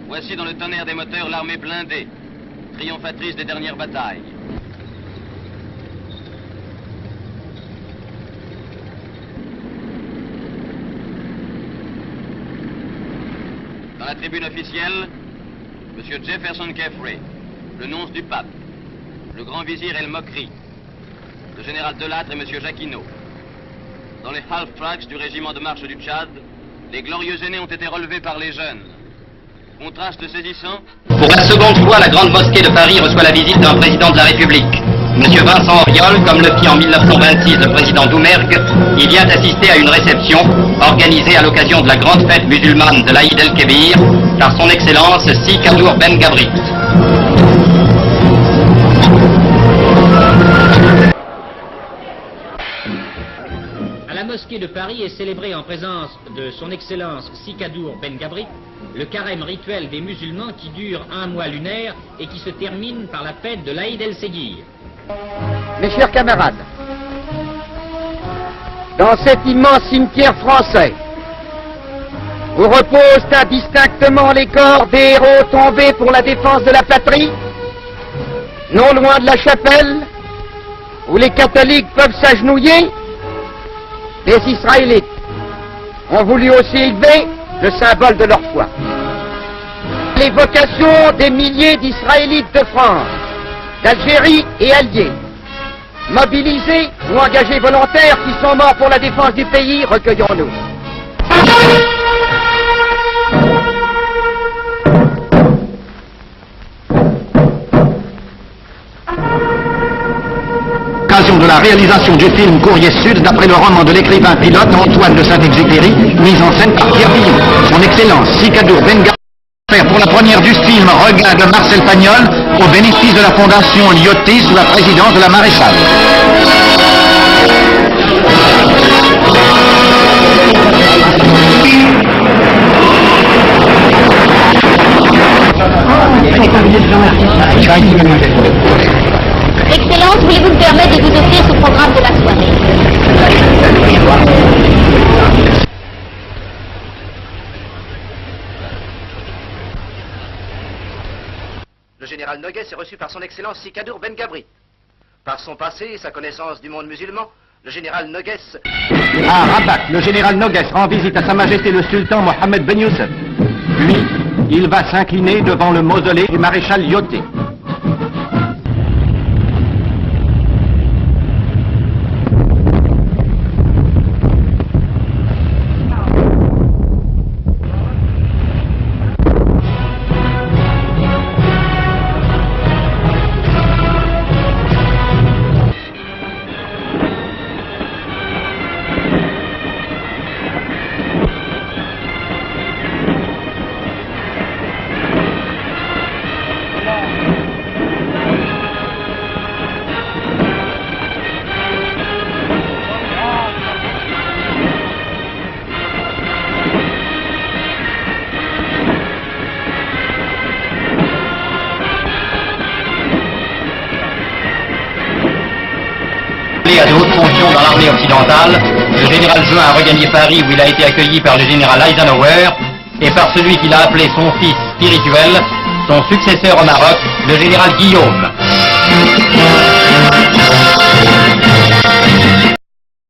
Voici dans le tonnerre des moteurs l'armée blindée, triomphatrice des dernières batailles. Dans la tribune officielle, M. Jefferson Kefre, le nonce du pape, le grand vizir El Mokri, le général Delattre et M. Jacquinot. Dans les half-tracks du régiment de marche du Tchad, les glorieux aînés ont été relevés par les jeunes. Contraste saisissant. Pour la seconde fois, la Grande Mosquée de Paris reçoit la visite d'un président de la République. Monsieur Vincent Auriol, comme le fit en 1926 le président Doumergue, il vient assister à une réception organisée à l'occasion de la grande fête musulmane de l'Aïd el-Kébir par son Excellence Si Kadour Ben Gabrit. À la mosquée de Paris est célébré en présence de son Excellence Si Kadour Ben Gabrit le carême rituel des musulmans qui dure un mois lunaire et qui se termine par la fête de l'Aïd el-Ségir. Mes chers camarades, dans cet immense cimetière français, où reposent indistinctement les corps des héros tombés pour la défense de la patrie, non loin de la chapelle, où les catholiques peuvent s'agenouiller, les Israélites ont voulu aussi élever le symbole de leur foi. L'évocation des milliers d'Israélites de France, d'Algérie et alliés, mobilisés ou engagés volontaires qui sont morts pour la défense du pays, recueillons-nous. Occasion de la réalisation du film Courrier Sud d'après le roman de l'écrivain pilote Antoine de Saint-Exupéry, mise en scène par Pierre Villon. Son Excellence Si Kadour Ben Gabrit pour la première du film Regain de Marcel Pagnol au bénéfice de la Fondation Lyoté sous la présidence de la maréchale. Excellence, voulez-vous me permettre de vous offrir ce programme de la soirée? Le général Noguès est reçu par son Excellence Si Kadour Ben Gabrit. Par son passé et sa connaissance du monde musulman, le général Noguès... À Rabat, le général Noguès rend visite à Sa Majesté le Sultan Mohammed Ben Youssef. Puis, il va s'incliner devant le mausolée du maréchal Lyoté. À de hautes fonctions dans l'armée occidentale, le général Juin a regagné Paris où il a été accueilli par le général Eisenhower et par celui qu'il a appelé son fils spirituel, son successeur au Maroc, le général Guillaume.